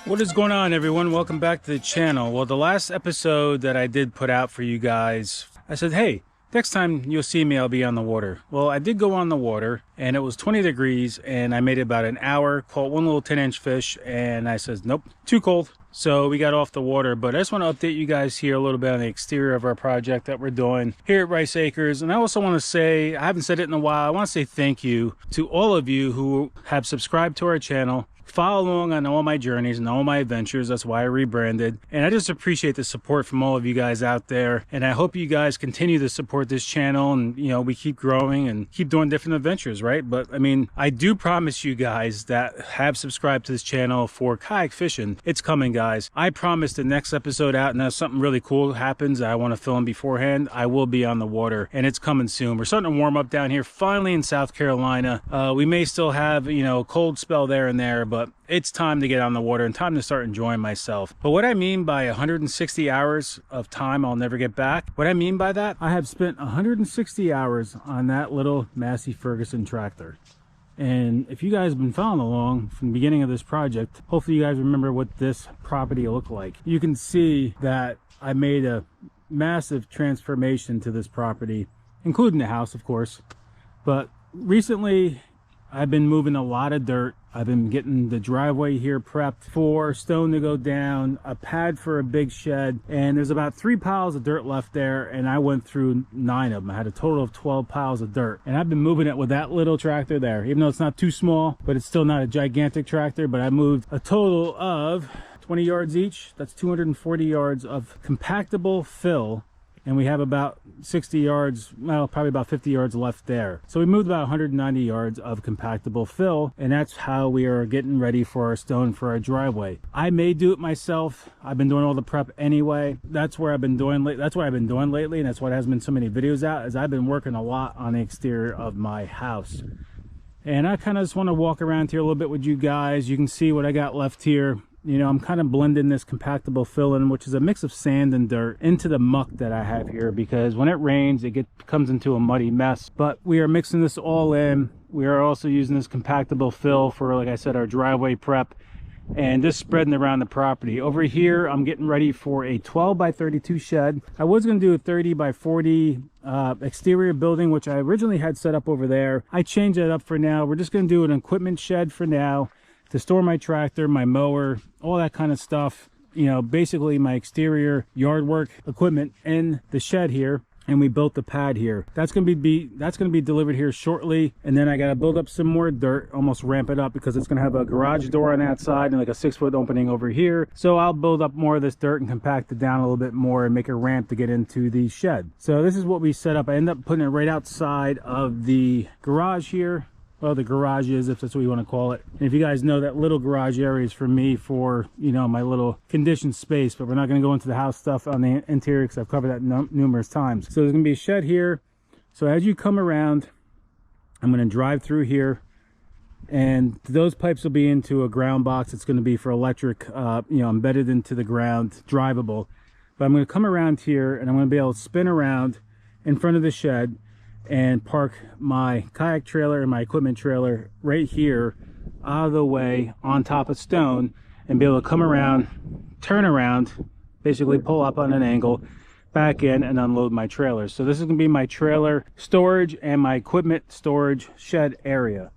What is going on, everyone? Welcome back to the channel. Well, the last episode that I did put out for you guys, I said, hey, next time you'll see me, I'll be on the water. Well, I did go on the water, and it was 20 degrees, and I made it about an hour, caught one little 10-inch fish, and I said, nope, too cold. So we got off the water. But I just want to update you guys here a little bit on the exterior of our project that we're doing here at Rice Acres. And I also want to say, I haven't said it in a while, I want to say thank you to all of you who have subscribed to our channel, follow along on all my journeys and all my adventures. That's why I rebranded, and I just appreciate the support from all of you guys out there, and I hope you guys continue to support this channel, and you know, we keep growing and keep doing different adventures, right? But I mean, I do promise you guys that have subscribed to this channel for kayak fishing, it's coming, guys. I promise the next episode out, and if something really cool happens that I want to film beforehand, I will be on the water, and it's coming soon. We're starting to warm up down here finally in South Carolina. We may still have, you know, a cold spell there and there, but it's time to get on the water and time to start enjoying myself. But what I mean by 160 hours of time I'll never get back, what I mean by that, I have spent 160 hours on that little Massey Ferguson tractor. And if you guys have been following along from the beginning of this project, hopefully you guys remember what this property looked like. You can see that I made a massive transformation to this property, including the house, of course. But recently I've been moving a lot of dirt. I've been getting the driveway here prepped for stone to go down, a pad for a big shed, and there's about 3 piles of dirt left there, and I went through 9 of them. I had a total of 12 piles of dirt, and I've been moving it with that little tractor there, even though it's not too small, but it's still not a gigantic tractor. But I moved a total of 20 yards each. That's 240 yards of compactable fill, and we have about 60 yards, well, probably about 50 yards left there. So we moved about 190 yards of compactable fill, and that's how we are getting ready for our stone for our driveway. I may do it myself. I've been doing all the prep anyway. That's where I've been doing that's what I've been doing lately, and that's why there hasn't been so many videos out, is I've been working a lot on the exterior of my house. And I kind of just want to walk around here a little bit with you guys. You can see what I got left here. You know, I'm kind of blending this compactable fill in, which is a mix of sand and dirt, into the muck that I have here, because when it rains, it comes into a muddy mess. But we are mixing this all in. We are also using this compactable fill for, like I said, our driveway prep, and just spreading around the property. Over here, I'm getting ready for a 12 by 32 shed. I was going to do a 30 by 40 exterior building, which I originally had set up over there. I changed that up for now. We're just going to do an equipment shed for now, to store my tractor, my mower, all that kind of stuff. You know, basically my exterior yard work equipment in the shed here. And we built the pad here. That's gonna be delivered here shortly. And then I gotta build up some more dirt, almost ramp it up, because it's gonna have a garage door on that side and like a 6-foot opening over here. So I'll build up more of this dirt and compact it down a little bit more and make a ramp to get into the shed. So this is what we set up. I ended up putting it right outside of the garage here. Well, the garage is, if that's what you want to call it. And if you guys know, that little garage area is for me, for, you know, my little conditioned space. But we're not going to go into the house stuff on the interior, because I've covered that numerous times. So there's going to be a shed here. So as you come around, I'm going to drive through here, and those pipes will be into a ground box. It's going to be for electric, you know, embedded into the ground, drivable. But I'm going to come around here, and I'm going to be able to spin around in front of the shed and park my kayak trailer and my equipment trailer right here out of the way on top of stone, and be able to come around, turn around, basically pull up on an angle, back in, and unload my trailers. So this is going to be my trailer storage and my equipment storage shed area.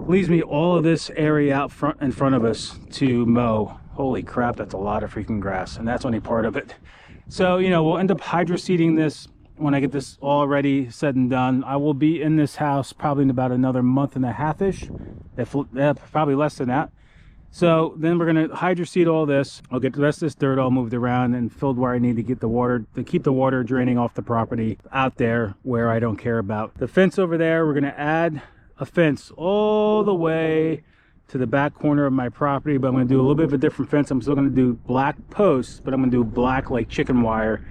Leaves me all of this area out front in front of us to mow. Holy crap, that's a lot of freaking grass, and that's only part of it. So, you know, we'll end up hydro seeding this when I get this already said and done. I will be in this house probably in about another month and a half-ish, probably less than that. So then we're going to hydro seed all this. I'll get the rest of this dirt all moved around and filled where I need to get the water, to keep the water draining off the property out there where I don't care about. The fence over there, we're going to add a fence all the way to the back corner of my property, but I'm going to do a little bit of a different fence. I'm still going to do black posts, but I'm going to do black like chicken wire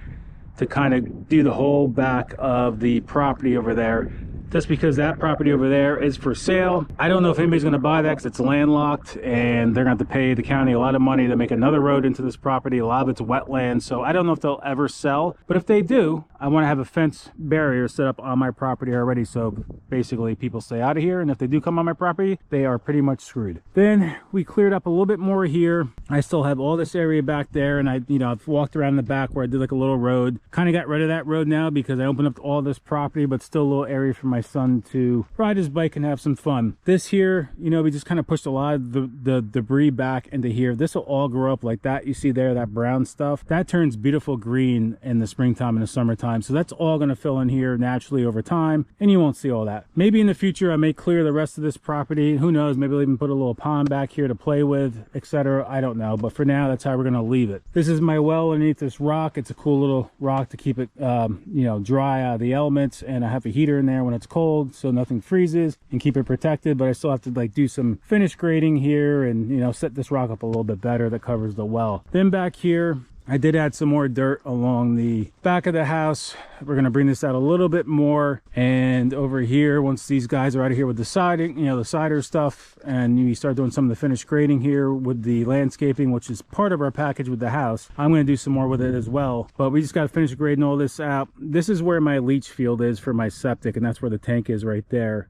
to kind of do the whole back of the property over there. just because that property over there is for sale. I don't know if anybody's going to buy that because it's landlocked and they're going to have to pay the county a lot of money to make another road into this property. A lot of it's wetland, so I don't know if they'll ever sell. But if they do, I want to have a fence barrier set up on my property already, so basically people stay out of here, and if they do come on my property, they are pretty much screwed. Then we cleared up a little bit more here. I still have all this area back there, and I've walked around in the back where I did like a little road. Kind of got rid of that road now because I opened up all this property, but still a little area for my son to ride his bike and have some fun. This here, we just kind of pushed a lot of the debris back into here. This will all grow up like that. You see there, that brown stuff, that turns beautiful green in the springtime and the summertime. So that's all going to fill in here naturally over time, and you won't see all that. Maybe in the future I may clear the rest of this property. Who knows? Maybe I'll even put a little pond back here to play with, etc. I don't know, but for now that's how we're going to leave it. This is my well underneath this rock. It's a cool little rock to keep it dry out of the elements, and I have a heater in there when it's cold so nothing freezes and keep it protected. But I still have to do some finish grading here and set this rock up a little bit better that covers the well. Then back here I did add some more dirt along the back of the house. We're going to bring this out a little bit more. And over here, once these guys are out of here with the siding, the cider stuff, and you start doing some of the finished grading here with the landscaping, which is part of our package with the house, I'm going to do some more with it as well. But we just got to finish grading all this out. This is where my leach field is for my septic, and that's where the tank is right there.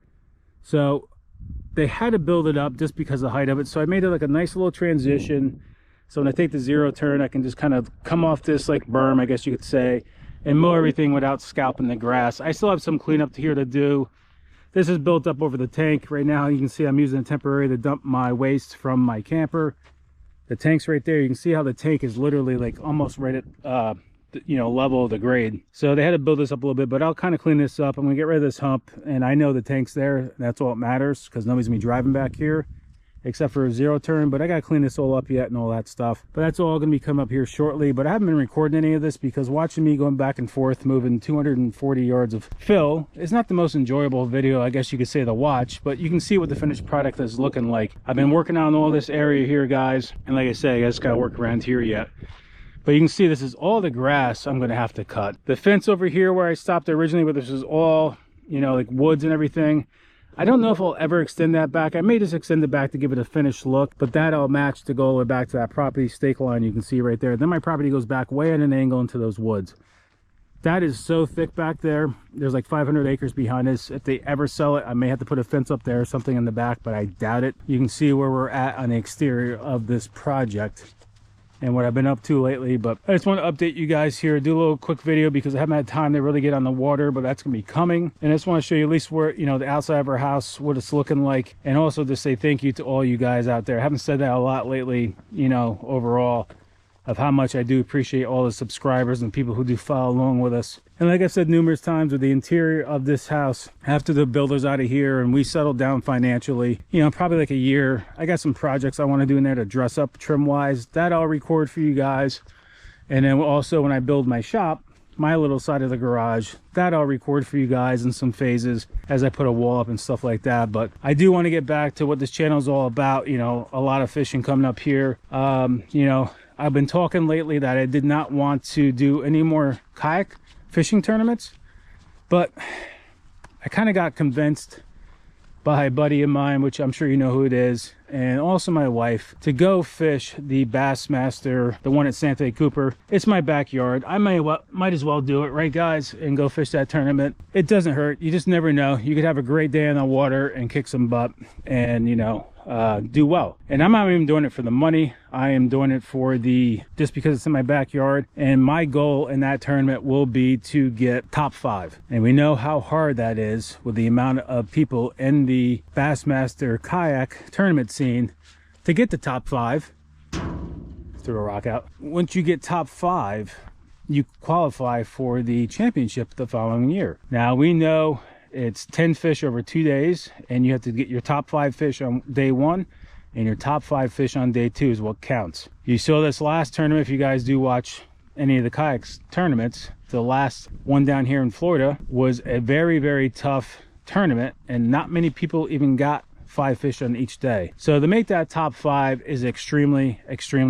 So they had to build it up just because of the height of it. So I made it like a nice little transition. So when I take the zero turn, I can just kind of come off this like berm, I guess you could say, and mow everything without scalping the grass. I still have some cleanup here to do. This is built up over the tank. Right now you can see I'm using a temporary to dump my waste from my camper. The tank's right there. You can see how the tank is literally like almost right at level of the grade. So they had to build this up a little bit, but I'll kind of clean this up. I'm gonna get rid of this hump, and I know the tank's there. That's all that matters because nobody's gonna be driving back here except for a zero turn. But I gotta clean this all up yet and all that stuff. But that's all gonna be coming up here shortly. But I haven't been recording any of this because watching me going back and forth moving 240 yards of fill is not the most enjoyable video, I guess you could say, to watch. But you can see what the finished product is looking like. I've been working on all this area here, guys, and like I said, I just gotta work around here yet. But you can see this is all the grass I'm gonna have to cut. The fence over here where I stopped originally, where this is all like woods and everything, I don't know if I'll ever extend that back. I may just extend it back to give it a finished look, but that'll match to go all the way back to that property stake line you can see right there. Then my property goes back way at an angle into those woods. That is so thick back there. There's like 500 acres behind us. If they ever sell it, I may have to put a fence up there or something in the back, but I doubt it. You can see where we're at on the exterior of this project and what I've been up to lately. But I just want to update you guys here, do a little quick video because I haven't had time to really get on the water, but that's gonna be coming. And I just want to show you at least where the outside of our house, what it's looking like, and also just say thank you to all you guys out there. I haven't said that a lot lately, overall, of how much I do appreciate all the subscribers and people who do follow along with us. And like I've said numerous times, with the interior of this house, after the builder's out of here and we settled down financially, probably like a year, I got some projects I want to do in there to dress up trim wise. That I'll record for you guys. And then also when I build my shop, my little side of the garage, that I'll record for you guys in some phases as I put a wall up and stuff like that. But I do want to get back to what this channel is all about. A lot of fishing coming up here. I've been talking lately that I did not want to do any more kayak fishing tournaments, but I kind of got convinced by a buddy of mine, which I'm sure you know who it is, and also my wife, to go fish the Bassmaster, the one at Santa Fe Cooper. It's my backyard. I might as well do it, right guys, and go fish that tournament. It doesn't hurt. You just never know. You could have a great day in the water and kick some butt and do well. And I'm not even doing it for the money. I am doing it for just because it's in my backyard. And my goal in that tournament will be to get top 5. And we know how hard that is with the amount of people in the Bassmaster kayak tournament scene to get the top 5. Threw a rock out. Once you get top 5, you qualify for the championship the following year. Now we know it's 10 fish over 2 days, and you have to get your top 5 fish on day 1, and your top 5 fish on day 2 is what counts. You saw this last tournament. If you guys do watch any of the kayaks tournaments, the last one down here in Florida was a very, very tough tournament, and not many people even got 5 fish on each day. So to make that top 5 is extremely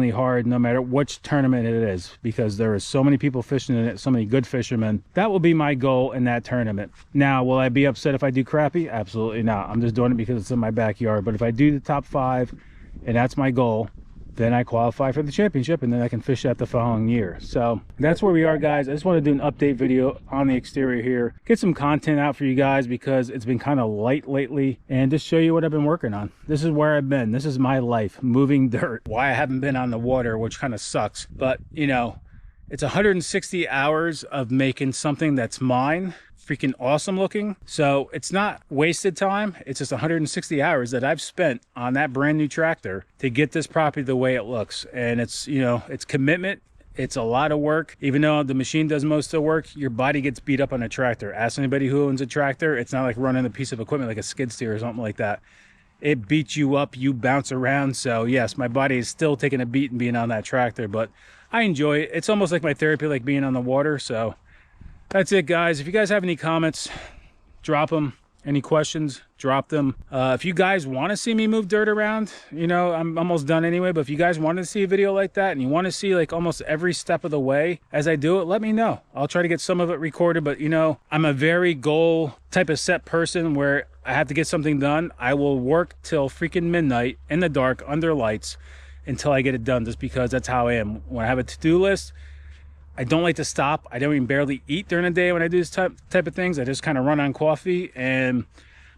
hard, no matter which tournament it is, because there are so many people fishing in it, so many good fishermen. That will be my goal in that tournament. Now, will I be upset if I do crappie? Absolutely not. I'm just doing it because it's in my backyard. But if I do the top 5 and that's my goal, then I qualify for the championship, and then I can fish that the following year. So that's where we are, guys. I just want to do an update video on the exterior here, get some content out for you guys, because it's been kind of light lately, and just show you what I've been working on. This is where I've been. This is my life, moving dirt. Why I haven't been on the water, which kind of sucks, but you know, it's 160 hours of making something that's mine, freaking awesome looking. So it's not wasted time. It's just 160 hours that I've spent on that brand new tractor to get this property the way it looks. And it's, you know, it's commitment. It's a lot of work. Even though the machine does most of the work, your body gets beat up on a tractor. Ask anybody who owns a tractor. It's not like running a piece of equipment like a skid steer or something like that. It beats you up, you bounce around. So yes, my body is still taking a beating being on that tractor, but I enjoy it. It's almost like my therapy, like being on the water. So that's it, guys. If you guys have any comments, drop them. Any questions, drop them. If you guys want to see me move dirt around, you know, I'm almost done anyway, but if you guys want to see a video like that and you want to see like almost every step of the way as I do it, let me know. I'll try to get some of it recorded, but you know, I'm a very goal type of set person where I have to get something done. I will work till freaking midnight in the dark under lights until I get it done, just because that's how I am. When I have a to-do list, I don't like to stop. I don't even barely eat during the day when I do this type of things. I just kind of run on coffee, and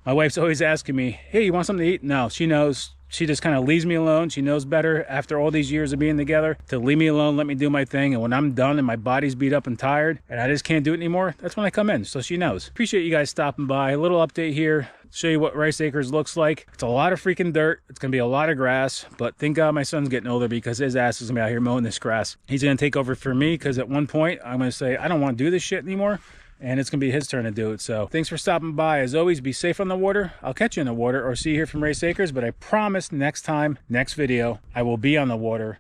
my wife's always asking me, hey, you want something to eat? No, she knows. She just kind of leaves me alone. She knows better after all these years of being together to leave me alone, let me do my thing. And when I'm done and my body's beat up and tired and I just can't do it anymore, that's when I come in. So she knows. Appreciate you guys stopping by. A little update here. Show you what Rice Acres looks like. It's a lot of freaking dirt. It's going to be a lot of grass, but thank God my son's getting older, because his ass is going to be out here mowing this grass. He's going to take over for me, because at one point I'm going to say, I don't want to do this shit anymore, and it's going to be his turn to do it. So thanks for stopping by. As always, be safe on the water. I'll catch you in the water or see you here from Rice Acres, but I promise next time, next video, I will be on the water